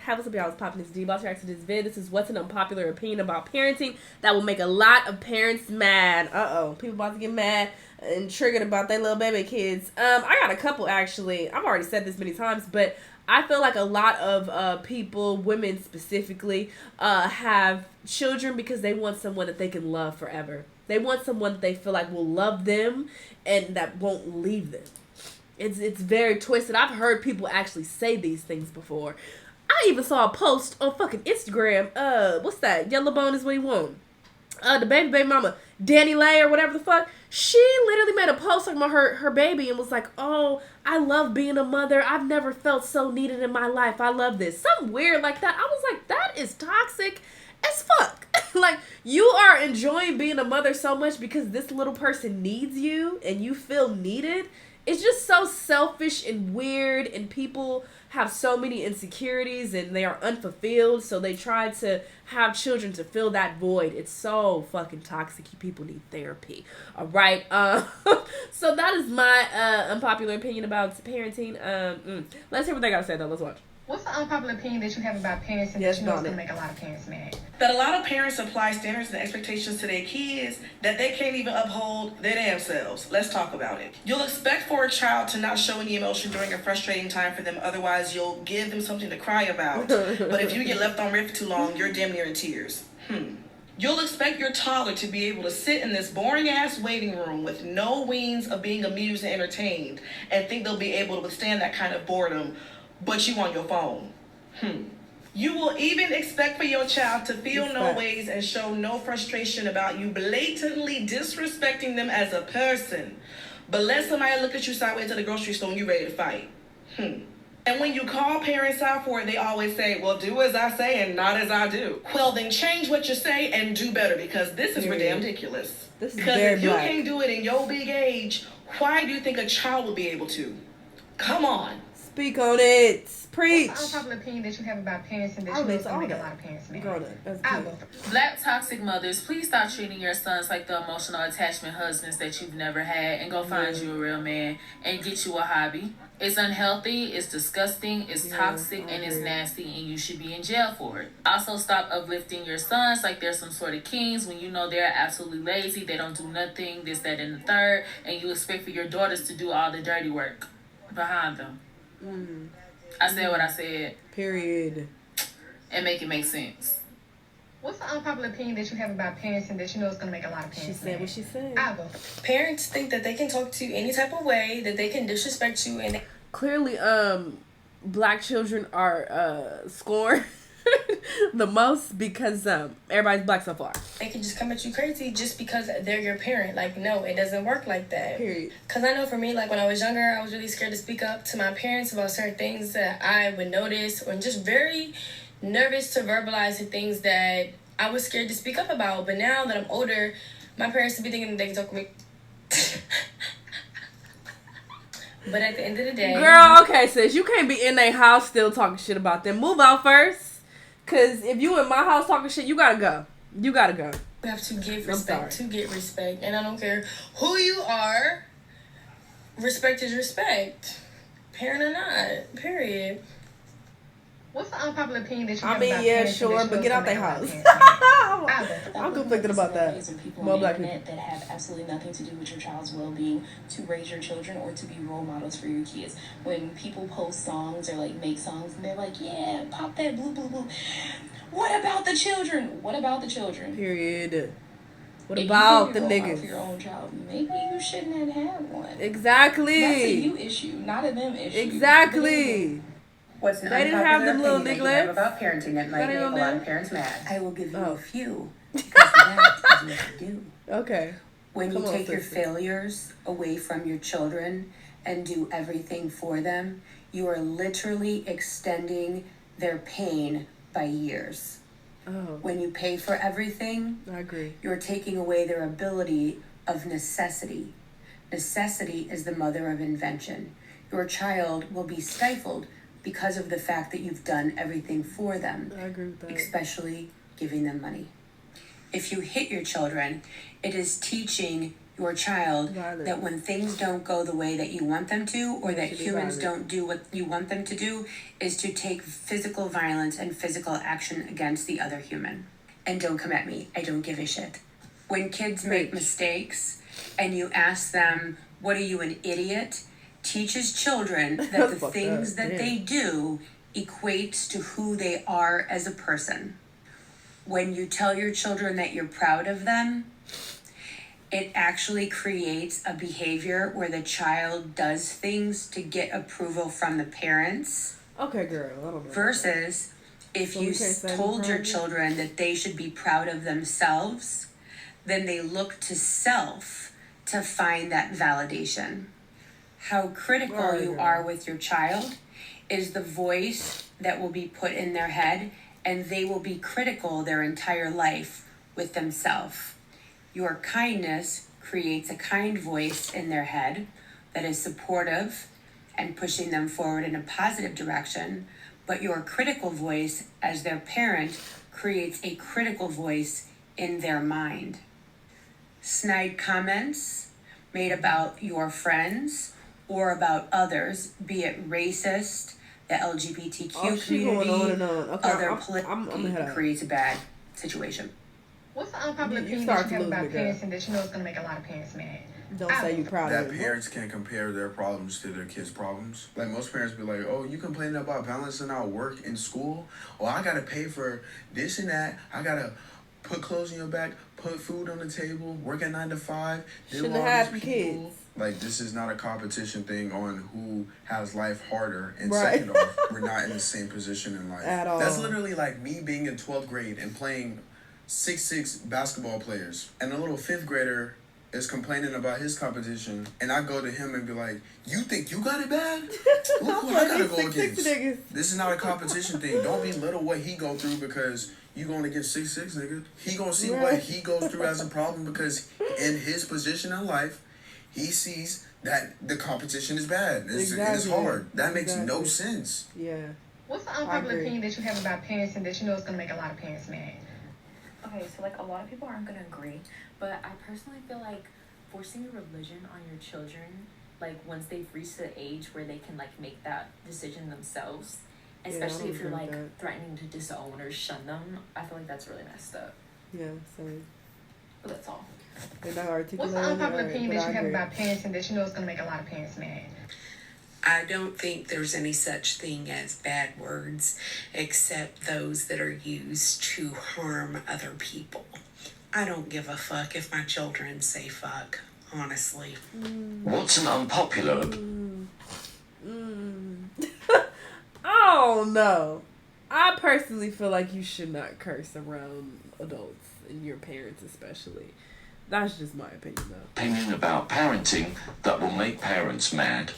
Have what's up, y'all? It's popping this D-Boss reaction to this vid. This is what's an unpopular opinion about parenting that will make a lot of parents mad. People about to get mad and triggered about their little baby kids. I got a couple actually. I've already said this many times, but I feel like a lot of people, women specifically, have children because they want someone that they can love forever. They want someone that they feel like will love them and that won't leave them. It's very twisted. I've heard people actually say these things before. I even saw a post on fucking Instagram. What's that? Yellow Bone is what he want. The baby mama, Danny Lay or whatever the fuck. She literally made a post talking about her baby and was like, "Oh, I love being a mother. I've never felt so needed in my life. I love this." Something weird like that. I was like, that is toxic as fuck. Like, you are enjoying being a mother so much because this little person needs you and you feel needed. It's just so selfish and weird, and people have so many insecurities and they are unfulfilled, so they try to have children to fill that void. It's so fucking toxic. You people need therapy. All right. So that is my unpopular opinion about parenting. Let's hear what they gotta say though. Let's watch. What's the unpopular opinion that you have about parenting that you know is going to make a lot of parents mad? That a lot of parents apply standards and expectations to their kids that they can't even uphold their damn selves. Let's talk about it. You'll expect for a child to not show any emotion during a frustrating time for them, otherwise you'll give them something to cry about. But if you get left on red for too long, you're damn near in tears. You'll expect your toddler to be able to sit in this boring-ass waiting room with no means of being amused and entertained and think they'll be able to withstand that kind of boredom, but you on your phone. You will even expect for your child to feel no ways and show no frustration about you blatantly disrespecting them as a person, but let somebody look at you sideways at the grocery store and you ready to fight. And when you call parents out for it, they always say, well, do as I say and not as I do. Well, then change what you say and do better, because this is ridiculous. Because if you can't do it in your big age, why do you think a child will be able to? Come on. Speak on it. Preach. What's the unpopular opinion that you have about parenting that you know is going to make a lot of parents mad? Black toxic mothers, please stop treating your sons like the emotional attachment husbands that you've never had, and go find you a real man and get you a hobby. It's unhealthy, it's disgusting, it's toxic, and it's nasty, and you should be in jail for it. Also, stop uplifting your sons like they're some sort of kings when you know they're absolutely lazy, they don't do nothing, this, that, and the third, and you expect for your daughters to do all the dirty work behind them. I said what I said. Period. And make it make sense. What's the unpopular opinion that you have about parenting that you know is going to make a lot of parents mad? She said what she said. I'll go. Parents think that they can talk to you any type of way, that they can disrespect you, and clearly, black children are scorned the most because everybody's black so far. they can just come at you crazy just because they're your parent. Like, no, it doesn't work like that. Period. Because I know for me, like, when I was younger, I was really scared to speak up to my parents about certain things that I would notice, or just very nervous to verbalize the things that I was scared to speak up about. But now that I'm older, my parents would be thinking that they can talk to me. But at the end of the day... Girl, okay, sis, you can't be in their house still talking shit about them. Move out first. Because if you in my house talking shit, you gotta go. You gotta go. You have to give respect to get respect. And I don't care who you are. Respect is respect. Parent or not. Period. What's the unpopular opinion that you have I mean, about yeah, parenting sure, that but you get know out their is house. gonna make a lot of parents mad? I'm conflicted about that. More black people that have absolutely nothing to do with your child's well-being to raise your children or to be role models for your kids. When people post songs or like make songs and they're like, yeah, pop that blue, blue, blue. What about the children? What about the children? Period. What If about the you can be a role model niggas? for your own child, maybe you shouldn't have had one. Exactly. That's a you issue, not a them issue. Exactly. What's an They didn't have them little opinion that you have nigglets. about parenting that might That make ain't a on lot them. of parents mad? I will give you Oh. a few, because that is what you do. Okay. When Come you on, take your sister. failures away from your children and do everything for them, you are literally extending their pain by years. Oh, When you pay for everything, I agree. you're taking away their ability of necessity. Necessity is the mother of invention. Your child will be stifled because of the fact that you've done everything for them, I agree with that. especially giving them money. If you hit your children, it is teaching your child that when things don't go the way that you want them to, or that humans don't do what you want them to do, is to take physical violence and physical action against the other human. And don't come at me. I don't give a shit. When kids make mistakes and you ask them, what are you, an idiot? Teaches children that the things that they do equates to who they are as a person. When you tell your children that you're proud of them, it actually creates a behavior where the child does things to get approval from the parents. Okay, girl. I don't know. Versus if you told your children that they should be proud of themselves, then they look to self to find that validation. How critical you are with your child is the voice that will be put in their head, and they will be critical their entire life with themselves. Your kindness creates a kind voice in their head that is supportive and pushing them forward in a positive direction, but your critical voice as their parent creates a critical voice in their mind. Snide comments made about your friends or about others, be it racist, the LGBTQ community, other political, creates a bad situation. What's the unpopular opinion that you have about parenting that you know is going to make a lot of parents mad? Don't say you proud of that it. Parents can compare their problems to their kids' problems. Like most parents be like, oh, you complaining about balancing out work and school? Oh, I gotta pay for this and that. I gotta put clothes in your back, put food on the table, work at 9 to 5. Shouldn't have had kids. Like, this is not a competition thing on who has life harder. And second off, we're not in the same position in life. At all. That's literally like me being in 12th grade and playing 6'6" basketball players. And a little 5th grader is complaining about his competition. And I go to him and be like, you think you got it bad? Look what I gotta go against. This is not a competition thing. Don't belittle what he go through because you going against 6'6", nigga. He gonna see what he goes through as a problem because in his position in life, he sees that the competition is bad. It's hard. That makes no sense. Yeah. What's the unpopular opinion that you have about parenting that you know is going to make a lot of parents mad? Okay, so like a lot of people aren't going to agree, but I personally feel like forcing a religion on your children, like once they've reached the age where they can like make that decision themselves, especially if you're like threatening to disown or shun them, I feel like that's really messed up. Yeah, same. But that's all. What's the unpopular opinion that you have about parenting that you know is going to make a lot of parents mad? I don't think there's any such thing as bad words except those that are used to harm other people. I don't give a fuck if my children say fuck, honestly. What's an unpopular? Oh no. I personally feel like you should not curse around adults and your parents especially. That's just my opinion though. Opinion about parenting that will make parents mad.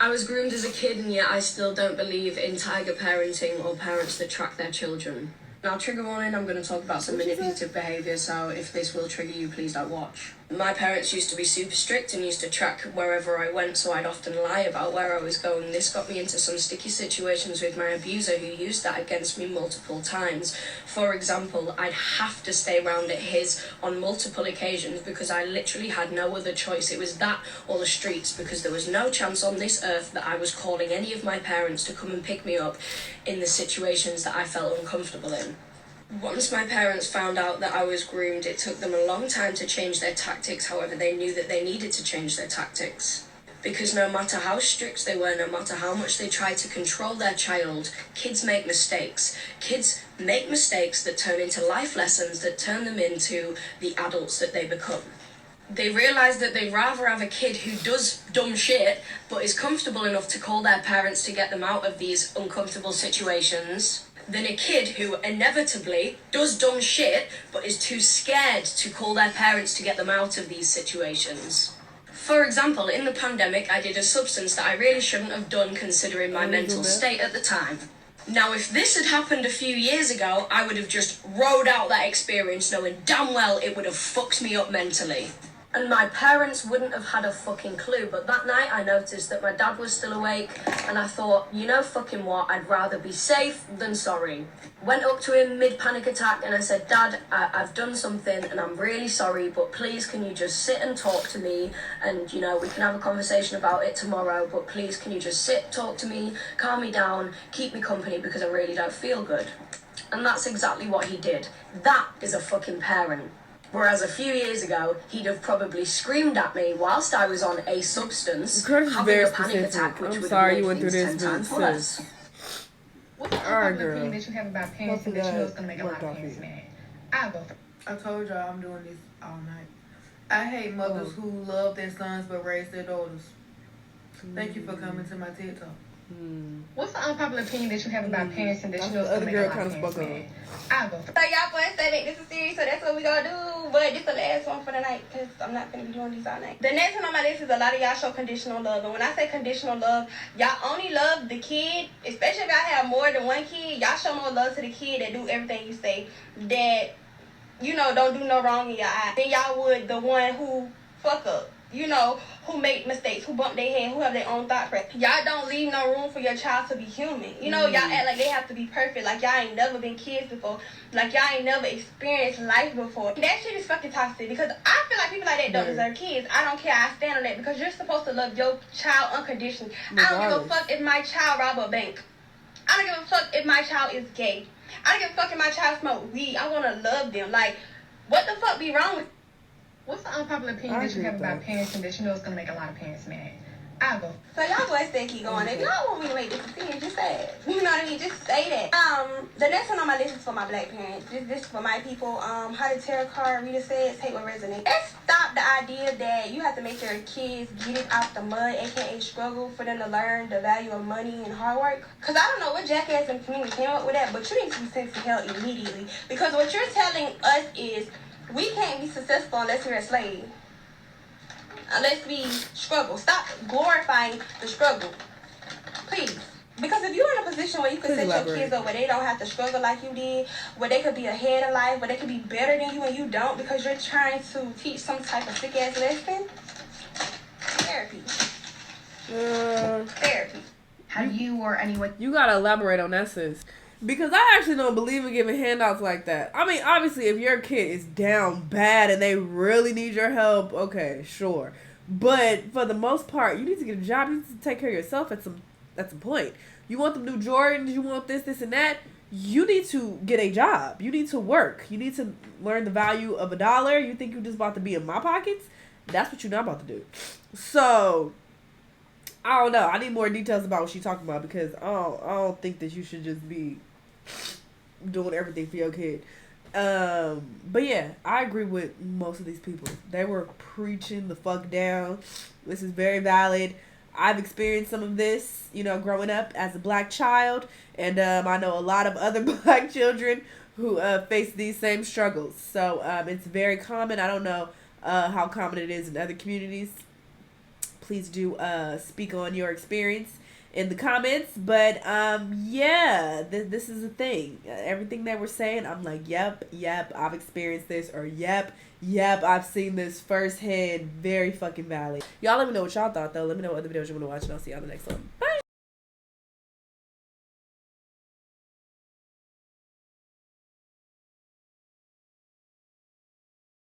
I was groomed as a kid and yet I still don't believe in tiger parenting or parents that track their children. Now, trigger warning, I'm going to talk about some manipulative behaviour, so if this will trigger you, please don't watch. My parents used to be super strict and used to track wherever I went, so I'd often lie about where I was going. This got me into some sticky situations with my abuser, who used that against me multiple times. For example, I'd have to stay around at his on multiple occasions because I literally had no other choice. It was that or the streets, because there was no chance on this earth that I was calling any of my parents to come and pick me up in the situations that I felt uncomfortable in. Once my parents found out that I was groomed, it took them a long time to change their tactics. However, they knew that they needed to change their tactics. Because no matter how strict they were, no matter how much they tried to control their child, kids make mistakes. Kids make mistakes that turn into life lessons, that turn them into the adults that they become. They realise that they'd rather have a kid who does dumb shit, but is comfortable enough to call their parents to get them out of these uncomfortable situations, than a kid who inevitably does dumb shit but is too scared to call their parents to get them out of these situations. For example, in the pandemic, I did a substance that I really shouldn't have done considering my mental state at the time. Now, if this had happened a few years ago, I would have just rode out that experience knowing damn well it would have fucked me up mentally. And my parents wouldn't have had a fucking clue. But that night I noticed that my dad was still awake, and I thought, you know fucking what, I'd rather be safe than sorry. Went up to him mid-panic attack and I said, Dad, I've done something and I'm really sorry, but please can you just sit and talk to me, and you know, we can have a conversation about it tomorrow, but please can you just sit, talk to me, calm me down, keep me company because I really don't feel good. And that's exactly what he did. That is a fucking parent. Whereas a few years ago, he'd have probably screamed at me whilst I was on a substance, having a panic attack, which would have made things 10 times worse. What's the unpopular opinion that you have about parenting that you know is going to make a lot of parents mad? I'll go. I told y'all I'm doing this all night. I hate mothers who love their sons but raise their daughters. Thank you for coming to my TED Talk. What's the unpopular opinion that you have about parenting that you know is going to make a lot of parents mad? I'll go. So y'all boys say that this is serious, so that's what we gonna do. But this the last one for the night, because I'm not gonna be doing these all night. The next one on my list is a lot of y'all show conditional love. And when I say conditional love, y'all only love the kid, especially if y'all have more than one kid. Y'all show more love to the kid that do everything you say, that, you know, don't do no wrong in your eye, than y'all would the one who fuck up. You know, who make mistakes, who bump their head, who have their own thoughts. Y'all don't leave no room for your child to be human. You know, y'all act like they have to be perfect, like y'all ain't never been kids before, like y'all ain't never experienced life before. That shit is fucking toxic, because I feel like people like that don't deserve kids. I don't care. I stand on that, because you're supposed to love your child unconditionally. I don't give a fuck if my child rob a bank. I don't give a fuck if my child is gay. I don't give a fuck if my child smoke weed. I want to love them. Like, what the fuck be wrong with? What's the unpopular opinion that you have about parenting that you know is going to make a lot of parents mad? I'll go. So y'all boys say keep going. If y'all want me to make this opinion, just say it. You know what I mean? Just say that. The next one on my list is for my black parents. This is for my people. How the tarot card reader says, take what resonates. Let's stop the idea that you have to make your kids get it out the mud, aka struggle, for them to learn the value of money and hard work. Because I don't know what jackass in the community came up with that, but you need to be sent to hell immediately. Because what you're telling us is, we can't be successful unless we're a slave. Unless we struggle. Stop glorifying the struggle. Please. Because if you're in a position where you can set your kids up where they don't have to struggle like you did, where they could be ahead of life, where they could be better than you and you don't because you're trying to teach some type of sick-ass lesson, therapy. Therapy. Have you or anyone... You gotta elaborate on that, sis. Because I actually don't believe in giving handouts like that. I mean, obviously, if your kid is down bad and they really need your help, okay, sure. But for the most part, you need to get a job. You need to take care of yourself at some point. You want the new Jordans, you want this, and that. You need to get a job. You need to work. You need to learn the value of $1. You think you're just about to be in my pockets? That's what you're not about to do. So... I don't know. I need more details about what she's talking about, because I don't think that you should just be doing everything for your kid. But yeah, I agree with most of these people. They were preaching the fuck down. This is very valid. I've experienced some of this, you know, growing up as a black child, and I know a lot of other black children who face these same struggles. So it's very common. I don't know how common it is in other communities. Please do speak on your experience in the comments. But yeah, this is a thing. Everything they were saying, I'm like, yep, I've experienced this, or yep, I've seen this firsthand. Very fucking valid. Y'all let me know what y'all thought, though. Let me know what other videos you want to watch, and I'll see y'all in the next one. Bye.